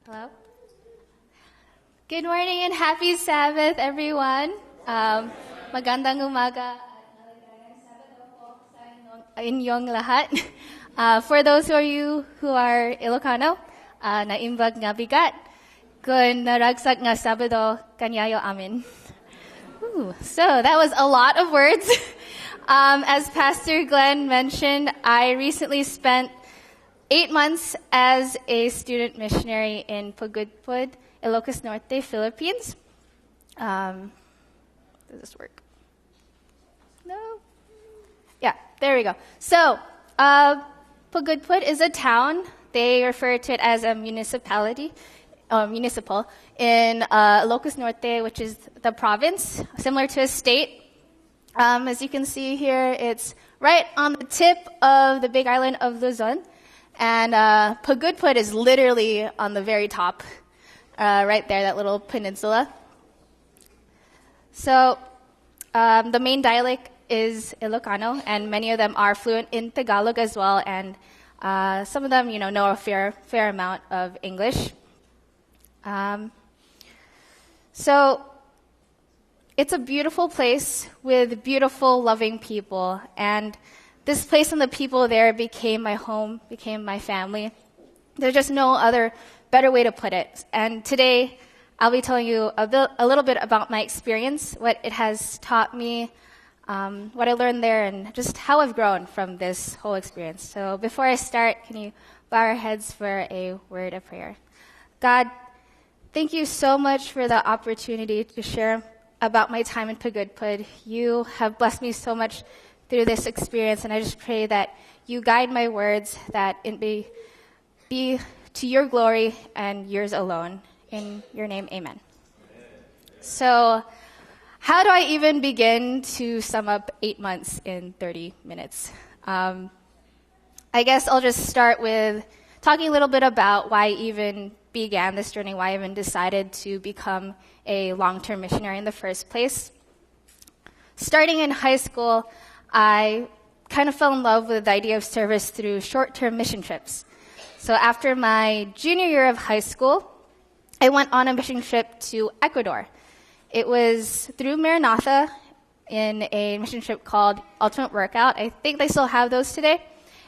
Hello. Good morning and happy Sabbath, everyone. Magandang umaga at maligayang Sabado po sa inyong lahat. For those of you who are Ilocano, naimbag nga bigat, kun naragsak nga Sabado, kanyayo amin. So that was a lot of words. As Pastor Glenn mentioned, I recently spent 8 months as a student missionary in Pagudpud, Ilocos Norte, Philippines. Does this work? No? Yeah, there we go. So, Pagudpud is a town. They refer to it as a municipality, municipal, in Ilocos Norte, which is the province, similar to a state. As you can see here, it's right on the tip of the big island of Luzon. And Pagudpud is literally on the very top, right there, that little peninsula. So the main dialect is Ilocano, and many of them are fluent in Tagalog as well, and some of them, know a fair amount of English. So it's a beautiful place with beautiful, loving people, and this place and the people there became my home, became my family. There's just no other better way to put it. And today, I'll be telling you a little bit about my experience, what it has taught me, what I learned there, and just how I've grown from this whole experience. So before I start, can you bow our heads for a word of prayer? God, thank you so much for the opportunity to share about my time in Pagudpud. You have blessed me so much through this experience, and I just pray that you guide my words, that it be to your glory and yours alone. In your name, amen. So, how do I even begin to sum up 8 months in 30 minutes? I guess I'll just start with talking a little bit about why I even began this journey, why I even decided to become a long-term missionary in the first place. Starting in high school, I kind of fell in love with the idea of service through short-term mission trips. So after my junior year of high school, I went on a mission trip to Ecuador. It was through Maranatha in a mission trip called Ultimate Workout. I think they still have those today.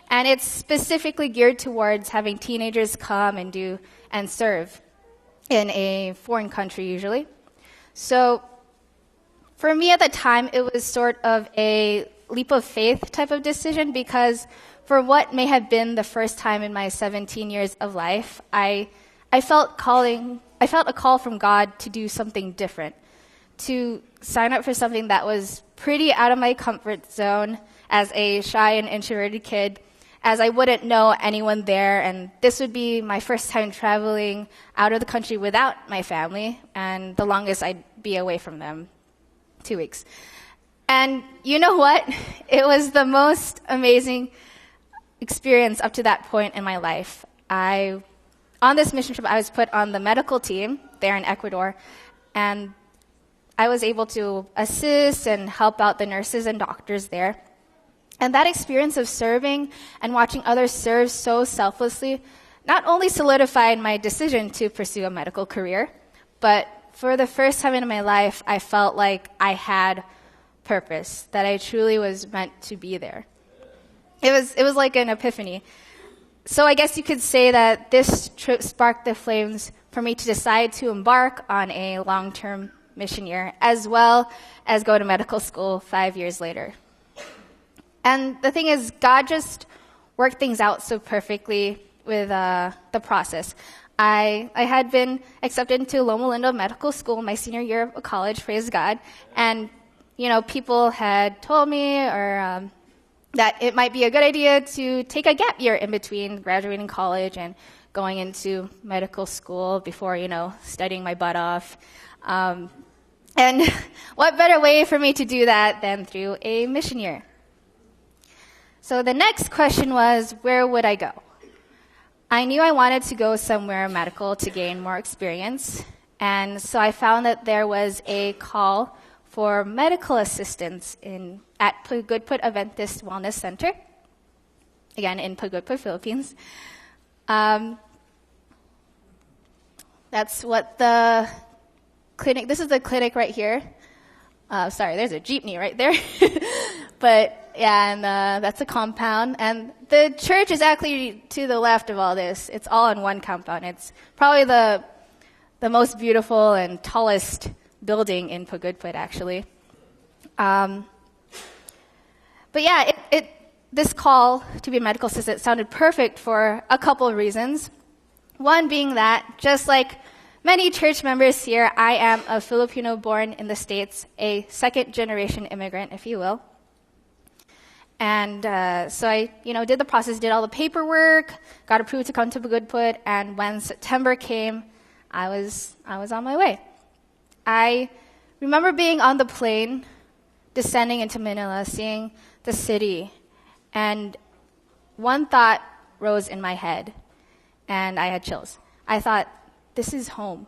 And it's specifically geared towards having teenagers come and do and serve in a foreign country usually. So for me at the time, it was sort of a leap of faith type of decision, because for what may have been the first time in my 17 years of life, I felt a call from God to do something different, to sign up for something that was pretty out of my comfort zone as a shy and introverted kid, as I wouldn't know anyone there, and this would be my first time traveling out of the country without my family, and the longest I'd be away from them, 2 weeks. And you know what? It was the most amazing experience up to that point in my life. On this mission trip, I was put on the medical team there in Ecuador, and I was able to assist and help out the nurses and doctors there. And that experience of serving and watching others serve so selflessly not only solidified my decision to pursue a medical career, but for the first time in my life, I felt like I had purpose, that I truly was meant to be there. It was like an epiphany. So I guess you could say that this trip sparked the flames for me to decide to embark on a long-term mission year, as well as go to medical school 5 years later. And the thing is, God just worked things out so perfectly with the process. I had been accepted into Loma Linda Medical School my senior year of college, praise God, and people had told me that it might be a good idea to take a gap year in between graduating college and going into medical school before, studying my butt off. And what better way for me to do that than through a mission year? So the next question was, where would I go? I knew I wanted to go somewhere medical to gain more experience. And so I found that there was a call for medical assistance at Pagudpud Adventist Wellness Center, again in Pagudpud, Philippines. That's what the clinic, this is the clinic right here. Sorry, there's a jeepney right there. But yeah, and that's a compound. And the church is actually to the left of all this. It's all in one compound. It's probably the most beautiful and tallest building in Pagudput, actually. But yeah, this call to be a medical assistant sounded perfect for a couple of reasons. One being that, just like many church members here, I am a Filipino born in the States, a second-generation immigrant, if you will. And so I, did the process, did all the paperwork, got approved to come to Pagudput, and when September came, I was on my way. I remember being on the plane, descending into Manila, seeing the city, and one thought rose in my head, and I had chills. I thought, this is home.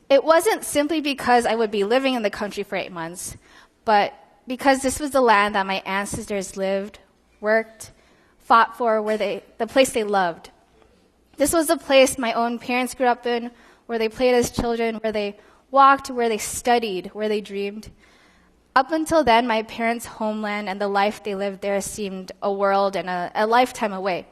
It wasn't simply because I would be living in the country for 8 months, but because this was the land that my ancestors lived, worked, fought for, the place they loved. This was the place my own parents grew up in, where they played as children, where they walked, where they studied, where they dreamed. Up until then, my parents' homeland and the life they lived there seemed a world and a lifetime away.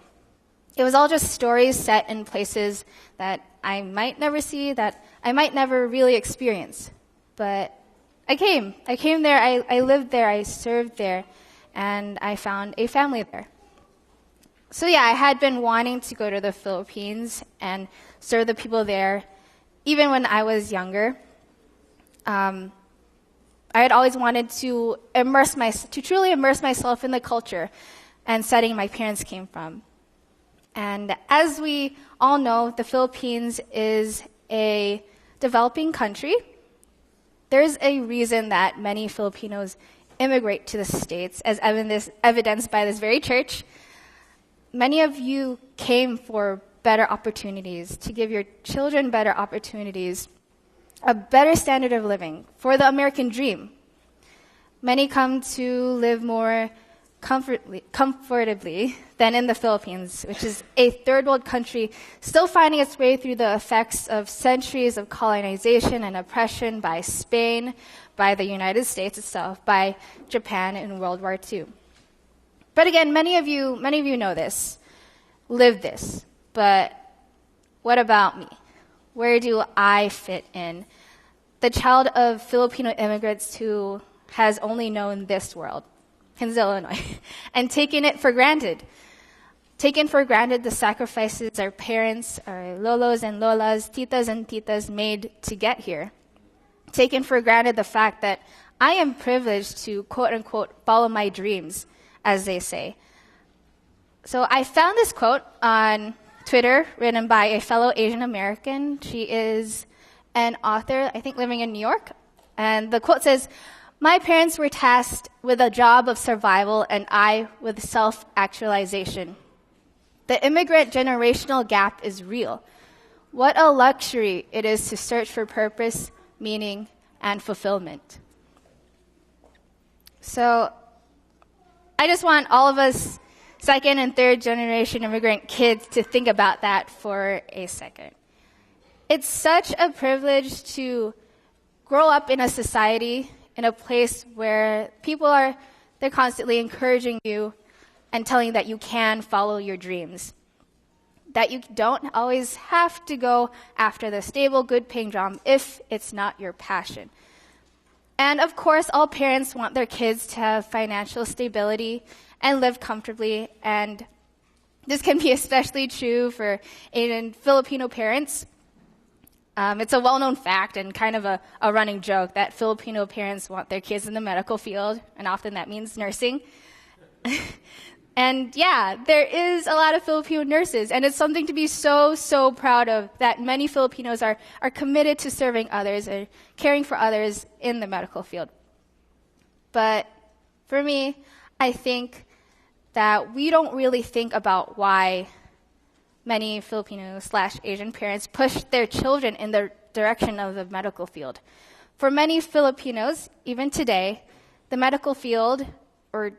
It was all just stories set in places that I might never see, that I might never really experience. But I came there, I lived there, I served there, and I found a family there. So yeah, I had been wanting to go to the Philippines and serve the people there, even when I was younger. I had always wanted to truly immerse myself in the culture and setting my parents came from. And as we all know, the Philippines is a developing country. There's a reason that many Filipinos immigrate to the States, as evidenced by this very church. Many of you came for better opportunities, to give your children better opportunities, a better standard of living, for the American dream. Many come to live more comfortably than in the Philippines, which is a third world country still finding its way through the effects of centuries of colonization and oppression by Spain, by the United States itself, by Japan in World War II. But again, many of you know this, live this. But what about me? Where do I fit in? The child of Filipino immigrants who has only known this world, Hinzel, Illinois, and taken it for granted. Taken for granted the sacrifices our parents, our lolos and lolas, titas and titas made to get here. Taken for granted the fact that I am privileged to, quote unquote, follow my dreams, as they say. So I found this quote on Twitter written by a fellow Asian American. She is an author, I think living in New York. And the quote says, "My parents were tasked with a job of survival and I with self-actualization. The immigrant generational gap is real. What a luxury it is to search for purpose, meaning, and fulfillment." So I just want all of us second and third generation immigrant kids to think about that for a second. It's such a privilege to grow up in a society, in a place where they're constantly encouraging you and telling you that you can follow your dreams. That you don't always have to go after the stable, good-paying job if it's not your passion. And of course, all parents want their kids to have financial stability and live comfortably. And this can be especially true for Asian Filipino parents. It's a well-known fact and kind of a running joke that Filipino parents want their kids in the medical field, and often that means nursing. And yeah, there is a lot of Filipino nurses, and it's something to be so, so proud of, that many Filipinos are committed to serving others and caring for others in the medical field. But for me, I think that we don't really think about why many Filipino/Asian parents push their children in the direction of the medical field. For many Filipinos, even today, the medical field, or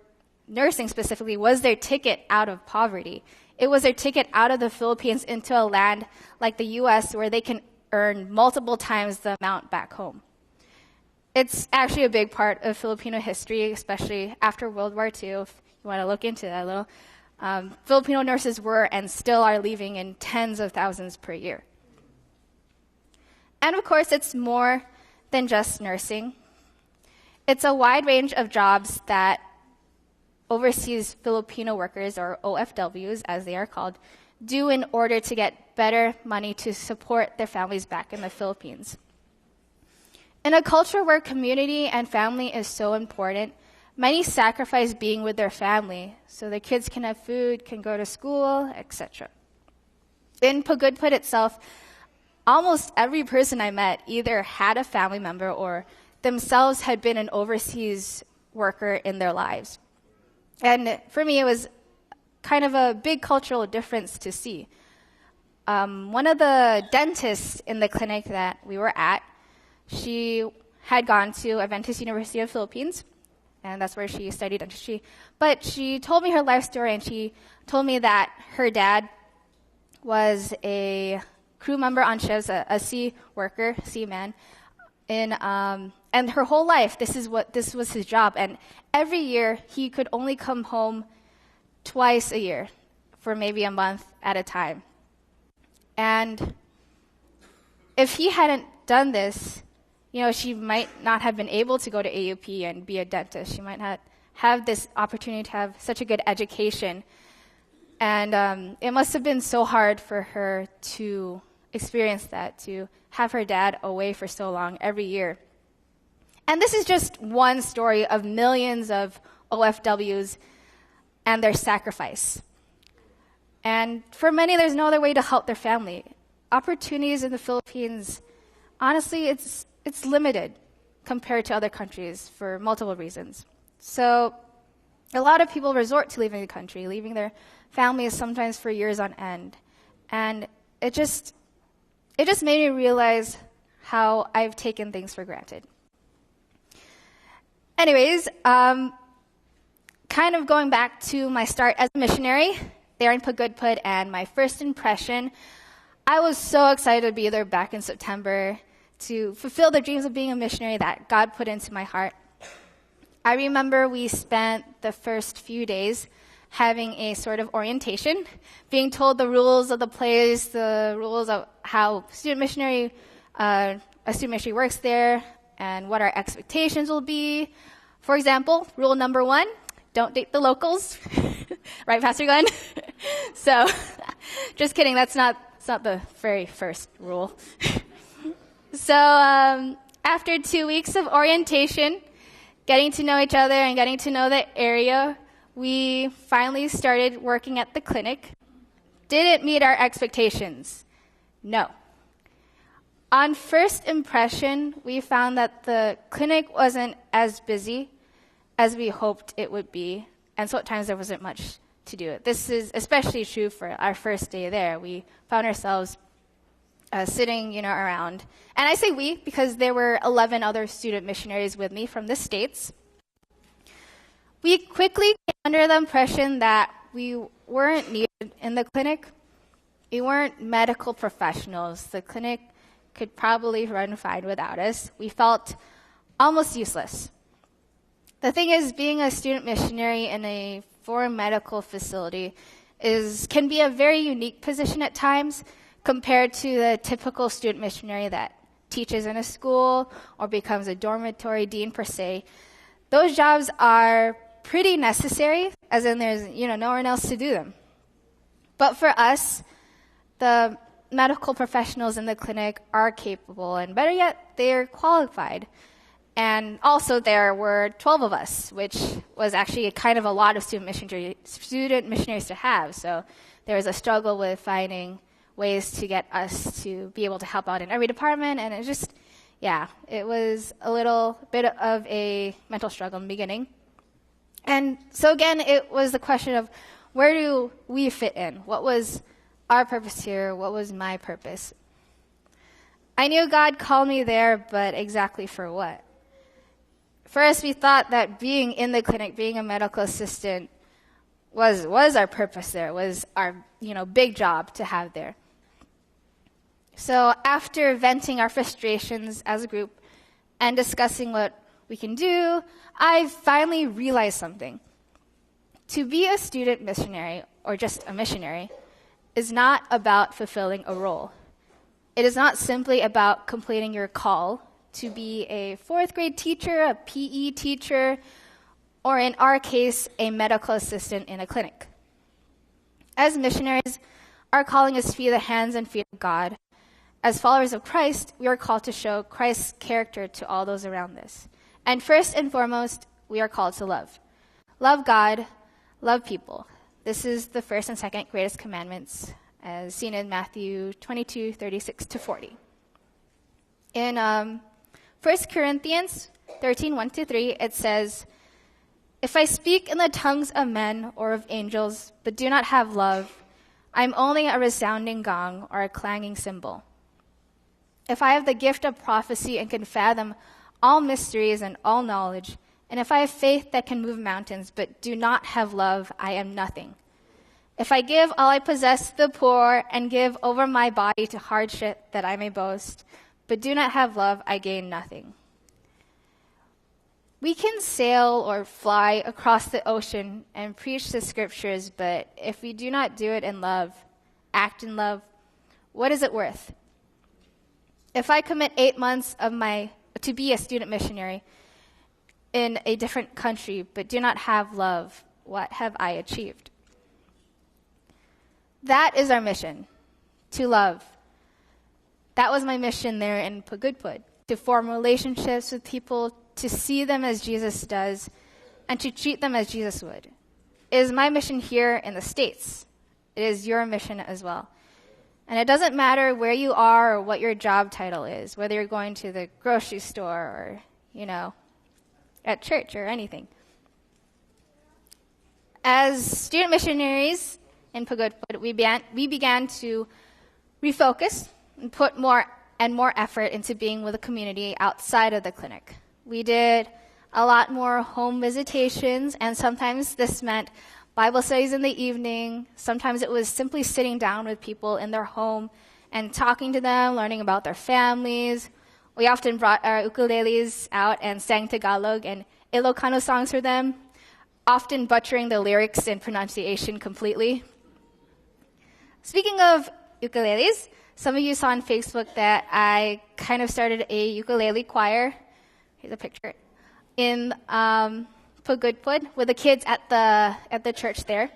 nursing specifically, was their ticket out of poverty. It was their ticket out of the Philippines into a land like the U.S. where they can earn multiple times the amount back home. It's actually a big part of Filipino history, especially after World War II, if you want to look into that a little. Filipino nurses were and still are leaving in tens of thousands per year. And of course, it's more than just nursing. It's a wide range of jobs that overseas Filipino workers, or OFWs as they are called, do in order to get better money to support their families back in the Philippines. In a culture where community and family is so important, many sacrifice being with their family so their kids can have food, can go to school, etc. In Pagudpud itself, almost every person I met either had a family member or themselves had been an overseas worker in their lives. And for me, it was kind of a big cultural difference to see. One of the dentists in the clinic that we were at, she had gone to Adventist University of Philippines, and that's where she studied dentistry. But she told me her life story, and she told me that her dad was a crew member on ships, a sea worker, seaman, and her whole life, this was his job. And every year, he could only come home twice a year for maybe a month at a time. And if he hadn't done this, she might not have been able to go to AUP and be a dentist. She might not have this opportunity to have such a good education. And it must have been so hard for her to experience that, to have her dad away for so long every year. And this is just one story of millions of OFWs and their sacrifice. And for many, there's no other way to help their family. Opportunities in the Philippines, honestly, it's limited compared to other countries for multiple reasons. So a lot of people resort to leaving the country, leaving their families sometimes for years on end. And it just made me realize how I've taken things for granted. Anyways, kind of going back to my start as a missionary there in Pagudpud and my first impression, I was so excited to be there back in September to fulfill the dreams of being a missionary that God put into my heart. I remember we spent the first few days having a sort of orientation, being told the rules of the place, the rules of how a student missionary works there, and what our expectations will be. For example, rule number 1, don't date the locals. Right, Pastor Glenn? So, just kidding, that's not the very first rule. So, after 2 weeks of orientation, getting to know each other and getting to know the area, we finally started working at the clinic. Did it meet our expectations? No. On first impression, we found that the clinic wasn't as busy as we hoped it would be, and so at times there wasn't much to do. This is especially true for our first day there. We found ourselves sitting, around. And I say we because there were 11 other student missionaries with me from the States. We quickly came under the impression that we weren't needed in the clinic. We weren't medical professionals. The clinic could probably run fine without us. We felt almost useless. The thing is, being a student missionary in a foreign medical facility can be a very unique position at times compared to the typical student missionary that teaches in a school or becomes a dormitory dean per se. Those jobs are pretty necessary, as in there's no one else to do them. But for us, the medical professionals in the clinic are capable, and better yet, they're qualified. And also there were 12 of us, which was actually kind of a lot of student missionaries to have. So there was a struggle with finding ways to get us to be able to help out in every department. And it was a little bit of a mental struggle in the beginning. And so again, it was the question of where do we fit in? What was our purpose here? What was my purpose? I knew God called me there, but exactly for what? First, we thought that being in the clinic, being a medical assistant, was our purpose there, was our big job to have there. So after venting our frustrations as a group and discussing what we can do, I finally realized something. To be a student missionary, or just a missionary, is not about fulfilling a role. It is not simply about completing your call to be a fourth grade teacher, a PE teacher, or in our case, a medical assistant in a clinic. As missionaries, our calling is to be the hands and feet of God. As followers of Christ, we are called to show Christ's character to all those around us. And first and foremost, we are called to love. Love God, love people. This is the first and second greatest commandments, as seen in Matthew 22:36-40. In 1 Corinthians 13:1-3, it says, "If I speak in the tongues of men or of angels, but do not have love, I am only a resounding gong or a clanging cymbal. If I have the gift of prophecy and can fathom all mysteries and all knowledge, and if I have faith that can move mountains, but do not have love, I am nothing. If I give all I possess to the poor and give over my body to hardship that I may boast, but do not have love, I gain nothing." We can sail or fly across the ocean and preach the scriptures, but if we do not do it in love, act in love, what is it worth? If I commit 8 months to be a student missionary in a different country, but do not have love, what have I achieved? That is our mission, to love. That was my mission there in Pagudpud, to form relationships with people, to see them as Jesus does, and to treat them as Jesus would. It is my mission here in the States. It is your mission as well. And it doesn't matter where you are or what your job title is, whether you're going to the grocery store or, at church or anything. As student missionaries in Pagudpud, we began to refocus and put more and more effort into being with the community outside of the clinic. We did a lot more home visitations, and sometimes this meant Bible studies in the evening. Sometimes it was simply sitting down with people in their home and talking to them, learning about their families. We often brought our ukuleles out and sang Tagalog and Ilocano songs for them, often butchering the lyrics and pronunciation completely. Speaking of ukuleles, some of you saw on Facebook that I kind of started a ukulele choir. Here's a picture. In Pagudpud with the kids at the church there.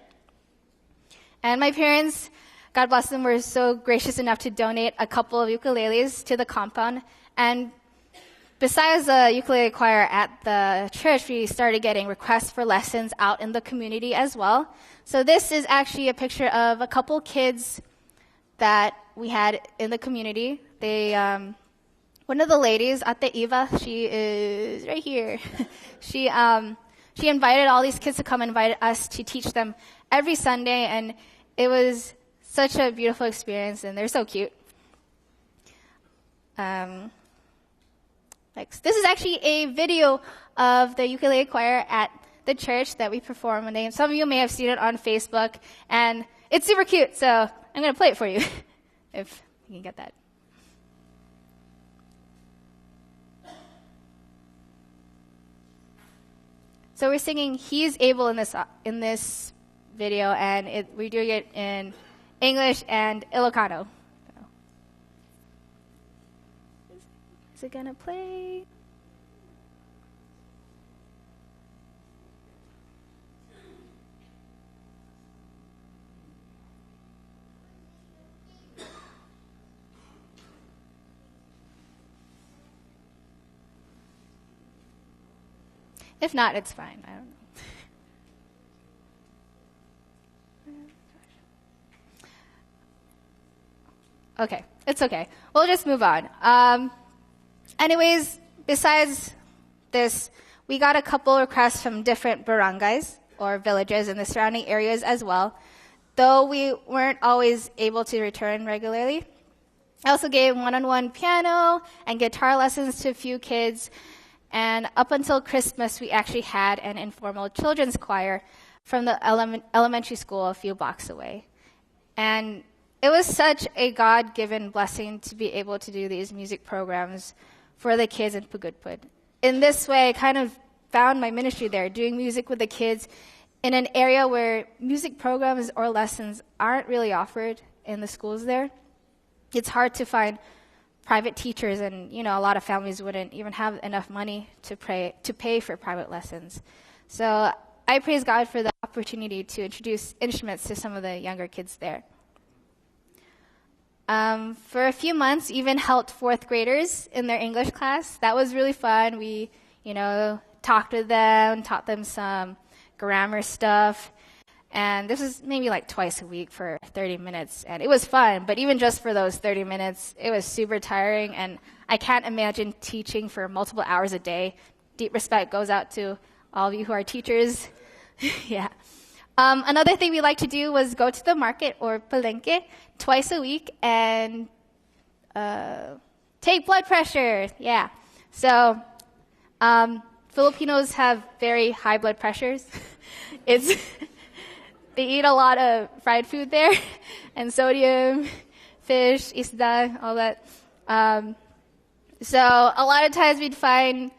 And my parents, God bless them, were so gracious enough to donate a couple of ukuleles to the compound. And besides the ukulele choir at the church, we started getting requests for lessons out in the community as well. So this is actually a picture of a couple kids that we had in the community. They, one of the ladies, Ate Eva, she is right here. She invited all these kids to come and invited us to teach them every Sunday, and it was such a beautiful experience, and they're so cute. This is actually a video of the ukulele choir at the church that we perform one day, and some of you may have seen it on Facebook, and it's super cute, so I'm going to play it for you, if you can get that. So we're singing "He's Able" in this video, and we're doing it in English and Ilocano. So. Is it gonna play? If not, it's fine. I don't know. Okay, it's okay. We'll just move on. Anyways, besides this, we got a couple requests from different barangays or villages in the surrounding areas as well, though we weren't always able to return regularly. I also gave one-on-one piano and guitar lessons to a few kids. And up until Christmas, we actually had an informal children's choir from the elementary school a few blocks away. And it was such a God-given blessing to be able to do these music programs for the kids in Pugudpud. In this way, I kind of found my ministry there, doing music with the kids in an area where music programs or lessons aren't really offered in the schools there. It's hard to find private teachers, and a lot of families wouldn't even have enough money to pay for private lessons. So I praise God for the opportunity to introduce instruments to some of the younger kids there. For a few months, even helped fourth graders in their English class. That was really fun. We, talked with them, taught them some grammar stuff. And this was maybe like twice a week for 30 minutes. And it was fun, but even just for those 30 minutes, it was super tiring. And I can't imagine teaching for multiple hours a day. Deep respect goes out to all of you who are teachers. Yeah. Another thing we like to do was go to the market or palenque twice a week and take blood pressure. Yeah. So Filipinos have very high blood pressures. They eat a lot of fried food there, and sodium, fish, isda, all that. So a lot of times we'd find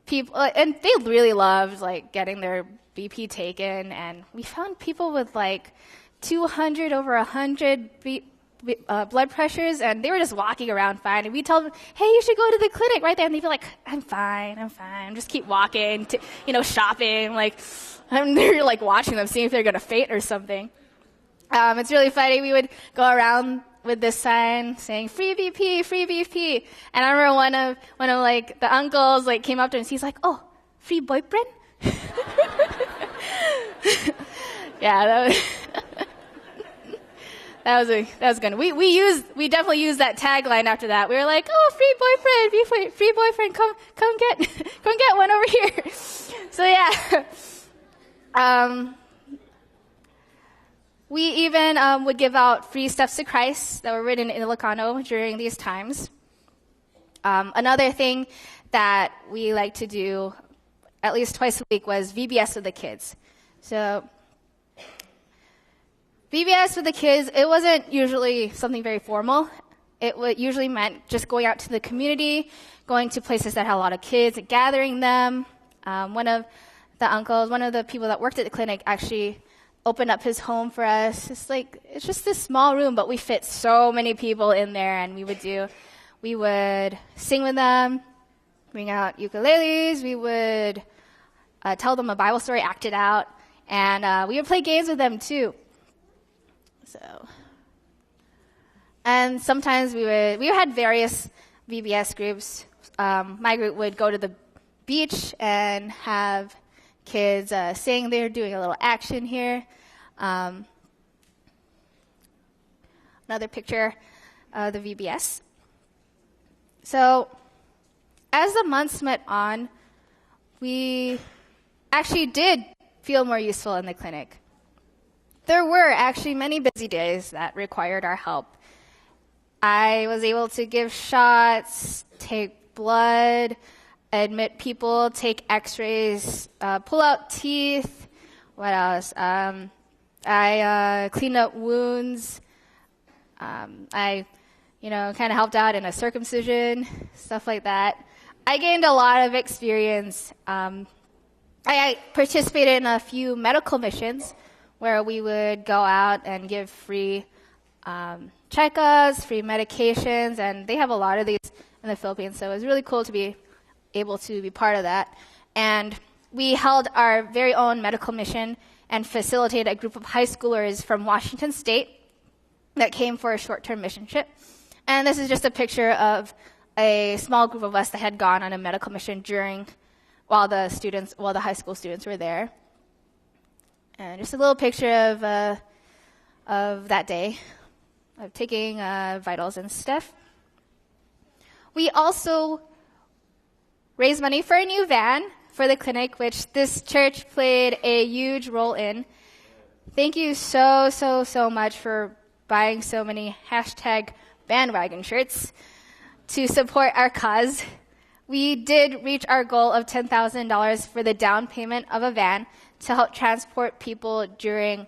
people, and they really loved getting their BP taken, and we found people with 200 over 100 blood pressures, and they were just walking around fine. And we tell them, "Hey, you should go to the clinic right there," and they'd be like, I'm fine, just keep walking, shopping, and they're watching them, seeing if they're gonna faint or something. It's really funny. We would go around with this sign saying "Free BP, free BP," and I remember one of the uncles came up to us. He's like, "Oh, free boyfriend?" Yeah, that was good. We definitely used that tagline after that. We were like, "Oh, free boyfriend, come get one over here." So yeah. We even would give out free steps to Christ that were written in Ilocano during these times. Another thing that we like to do at least twice a week was VBS with the kids. So VBS with the kids, it wasn't usually something very formal. It usually meant just going out to the community, going to places that had a lot of kids, and gathering them. One of the people that worked at the clinic actually opened up his home for us. It's just this small room, but we fit so many people in there, and we would sing with them, bring out ukuleles, we would tell them a Bible story, act it out, and we would play games with them too. And sometimes we had various VBS groups. My group would go to the beach and have kids sing. They're doing a little action here. Another picture of the VBS. So as the months went on, we actually did feel more useful in the clinic. There were actually many busy days that required our help. I was able to give shots, take blood, admit people, take x-rays, pull out teeth. What else? I cleaned up wounds. I kind of helped out in a circumcision, stuff like that. I gained a lot of experience. I participated in a few medical missions where we would go out and give free checkups, free medications, and they have a lot of these in the Philippines, so it was really cool to be able to be part of that. And we held our very own medical mission and facilitated a group of high schoolers from Washington State that came for a short-term mission trip. And this is just a picture of a small group of us that had gone on a medical mission while the high school students were there. And just a little picture of that day, of taking vitals and stuff. We also raised money for a new van for the clinic, which this church played a huge role in. Thank you so much for buying so many #bandwagon shirts to support our cause. We did reach our goal of $10,000 for the down payment of a van to help transport people during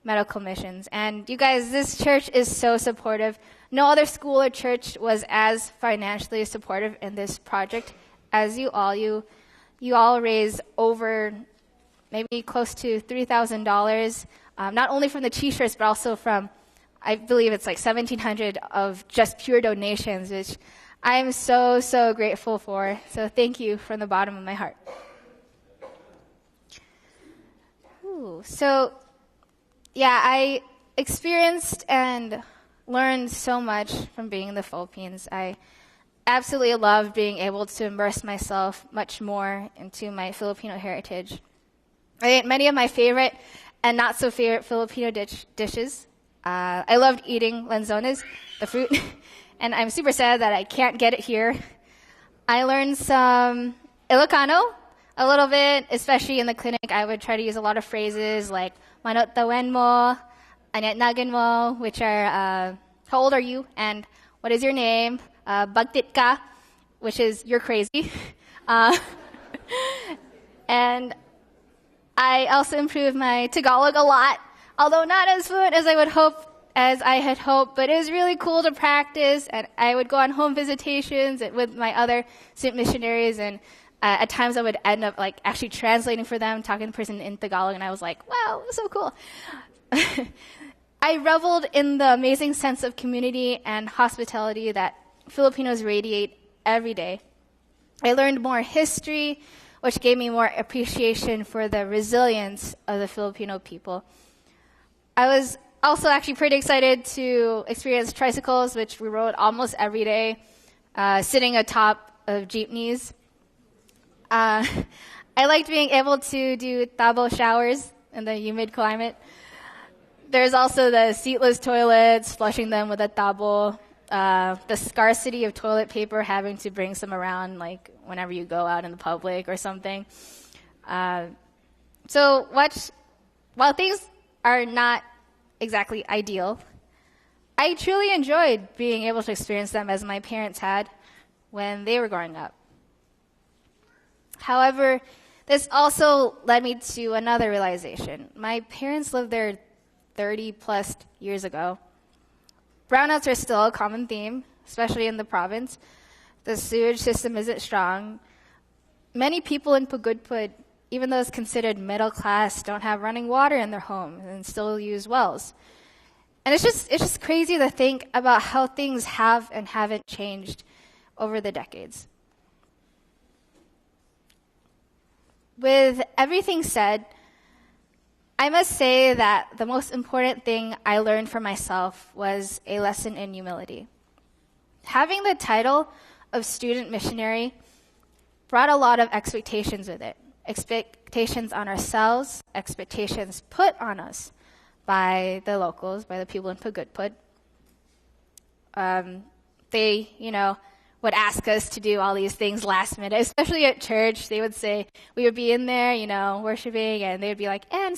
medical missions. And you guys, this church is so supportive. No other school or church was as financially supportive in this project as you all. You all raised over maybe close to $3,000, not only from the t-shirts, but also from, I believe it's like 1,700 of just pure donations, which I'm so, so grateful for. So thank you from the bottom of my heart. So, yeah, I experienced and learned so much from being in the Philippines. I absolutely loved being able to immerse myself much more into my Filipino heritage. I ate many of my favorite and not so favorite Filipino dishes. I loved eating lanzones, the fruit, and I'm super sad that I can't get it here. I learned some Ilocano, a little bit, especially in the clinic. I would try to use a lot of phrases like "manot tawen mo," "anyat nagin mo," which are "how old are you?" and "what is your name?" "Bagtit ka," which is "you're crazy." And I also improved my Tagalog a lot, although not as fluent as I had hoped. But it was really cool to practice, and I would go on home visitations with my other student missionaries, and at times I would end up like actually translating for them, talking to the person in Tagalog, and I was like, wow, so cool. I reveled in the amazing sense of community and hospitality that Filipinos radiate every day. I learned more history, which gave me more appreciation for the resilience of the Filipino people. I was also actually pretty excited to experience tricycles, which we rode almost every day, sitting atop of jeepneys. I liked being able to do tabo showers in the humid climate. There's also the seatless toilets, flushing them with a tabo. The scarcity of toilet paper, having to bring some around like whenever you go out in the public or something. So while things are not exactly ideal, I truly enjoyed being able to experience them as my parents had when they were growing up. However, this also led me to another realization. My parents lived there 30 plus years ago. Brownouts are still a common theme, especially in the province. The sewage system isn't strong. Many people in Pagudpud, even those considered middle class, don't have running water in their homes and still use wells. And it's just crazy to think about how things have and haven't changed over the decades. With everything said, I must say that the most important thing I learned for myself was a lesson in humility. Having the title of student missionary brought a lot of expectations with it. Expectations on ourselves, expectations put on us by the locals, by the people in Pagudpud. They, would ask us to do all these things last minute, especially at church. They would say, we would be in there, worshiping, and they would be like, and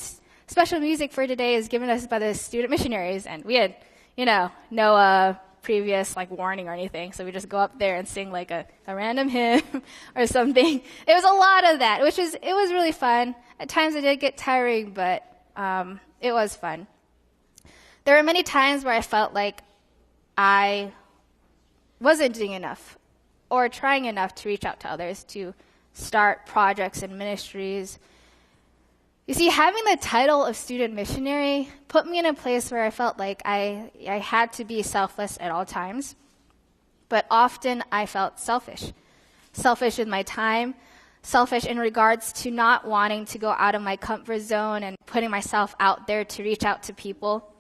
special music for today is given us by the student missionaries. And we had, no previous warning or anything. So we just go up there and sing like a random hymn or something. It was a lot of that, it was really fun. At times it did get tiring, but it was fun. There were many times where I felt like I wasn't doing enough or trying enough to reach out to others, to start projects and ministries. You see, having the title of student missionary put me in a place where I felt like I had to be selfless at all times. But often I felt selfish. Selfish with my time, selfish in regards to not wanting to go out of my comfort zone and putting myself out there to reach out to people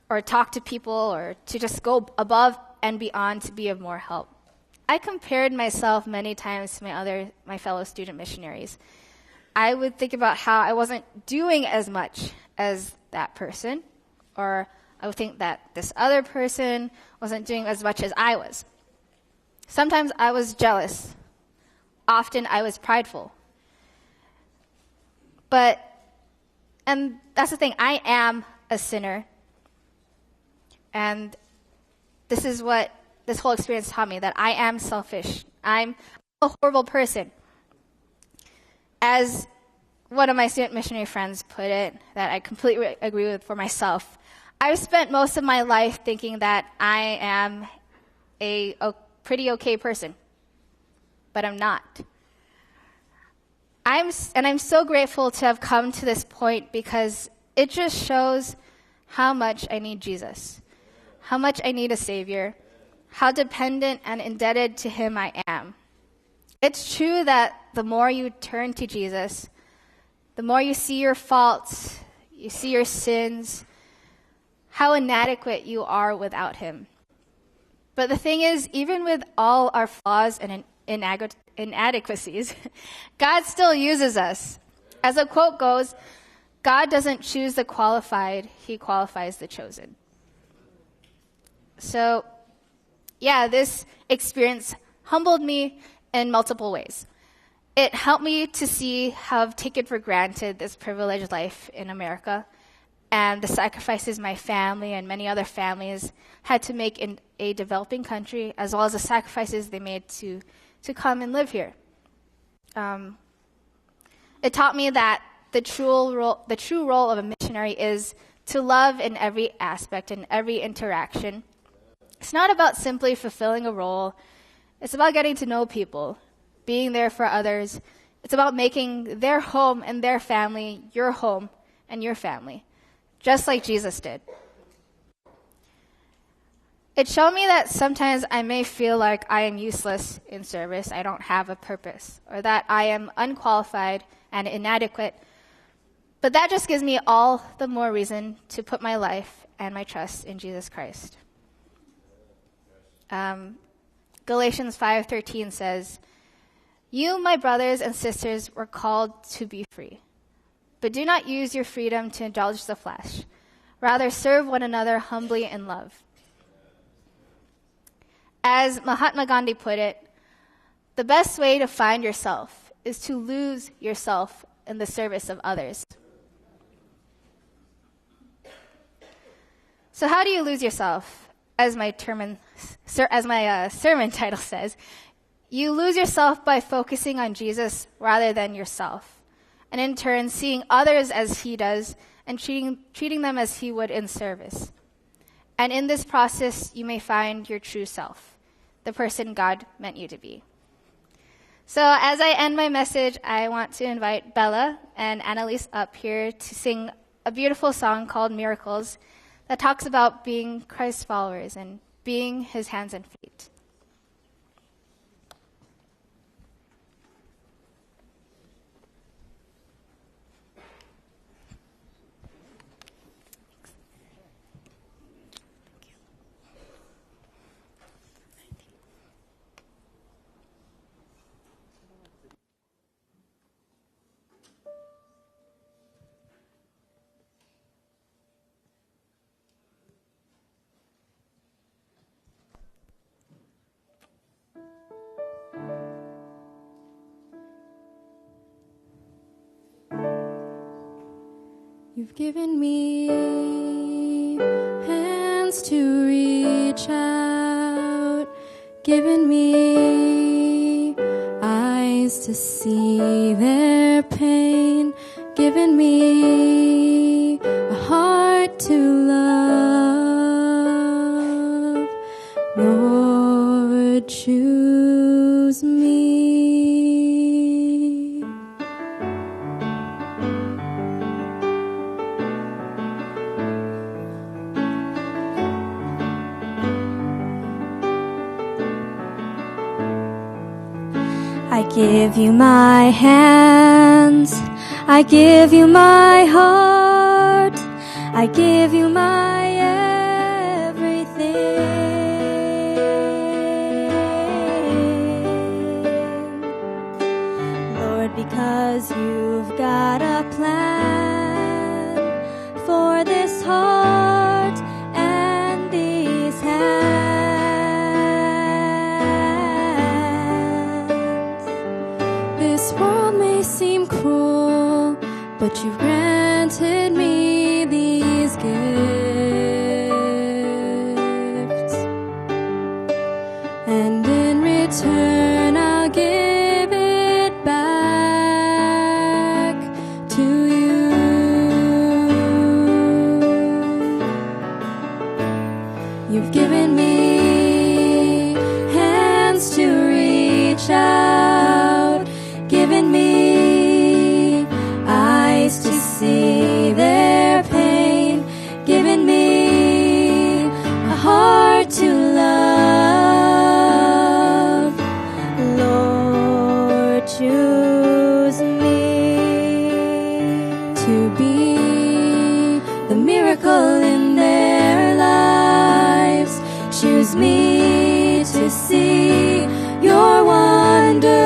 or talk to people or to just go above and beyond to be of more help. I compared myself many times to my fellow student missionaries. I would think about how I wasn't doing as much as that person, or I would think that this other person wasn't doing as much as I was. Sometimes I was jealous. Often I was prideful. And that's the thing, I am a sinner. And this is what this whole experience taught me, that I am selfish. I'm a horrible person. As one of my student missionary friends put it, that I completely agree with for myself. I've spent most of my life thinking that I am a pretty okay person, but I'm not. I'm so grateful to have come to this point, because it just shows how much I need Jesus, how much I need a Savior, how dependent and indebted to Him I am. It's true that the more you turn to Jesus, the more you see your faults, you see your sins, how inadequate you are without Him. But the thing is, even with all our flaws and inadequacies, God still uses us. As a quote goes, God doesn't choose the qualified, He qualifies the chosen. So, yeah, this experience humbled me in multiple ways. It helped me to see how I've taken for granted this privileged life in America and the sacrifices my family and many other families had to make in a developing country, as well as the sacrifices they made to come and live here. It taught me that the true role of a missionary is to love in every aspect, in every interaction. It's not about simply fulfilling a role. It's about getting to know people, being there for others. It's about making their home and their family your home and your family, just like Jesus did. It showed me that sometimes I may feel like I am useless in service, I don't have a purpose, or that I am unqualified and inadequate. But that just gives me all the more reason to put my life and my trust in Jesus Christ. Galatians 5:13 says, "You, my brothers and sisters, were called to be free. But do not use your freedom to indulge the flesh. Rather, serve one another humbly in love." As Mahatma Gandhi put it, the best way to find yourself is to lose yourself in the service of others. So how do you lose yourself? As my sermon title says, you lose yourself by focusing on Jesus rather than yourself, and in turn seeing others as He does and treating them as He would in service. And in this process, you may find your true self, the person God meant you to be. So as I end my message, I want to invite Bella and Annalise up here to sing a beautiful song called Miracles that talks about being Christ's followers and being His hands and feet. You've given me hands to reach out, given me eyes to see their pain, given me a heart to love. Lord, choose me. I give you my hands, I give you my heart, I give you my everything. Lord, because you've got a plan for this heart and these hands. This world may seem cruel, but you've granted me these gifts, and in return I'll give it back given me hands to reach out, given me eyes to see their pain, given me a heart to love. Lord, choose me to be the miracle in their lives. Choose me to see your wonders.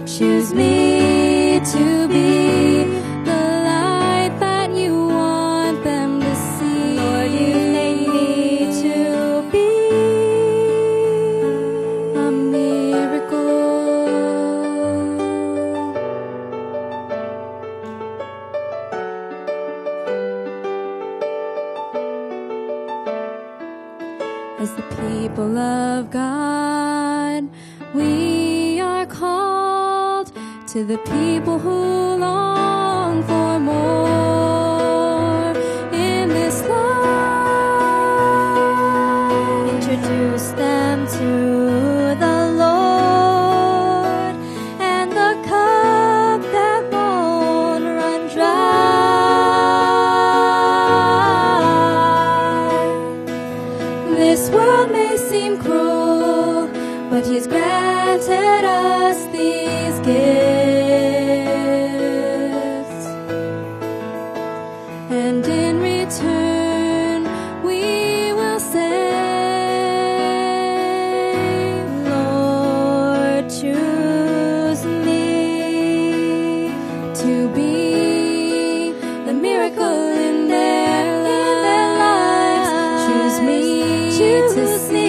Choose me to be the light that you want them to see. Lord, you made me to be a miracle. As the people of God, we are called to the people who long for more in this life. Introduce them to the Lord and the cup that won't run dry. This world may seem cruel, but He's granted us these gifts, and in return we will say, Lord, choose me to be the miracle in their lives. Choose me to see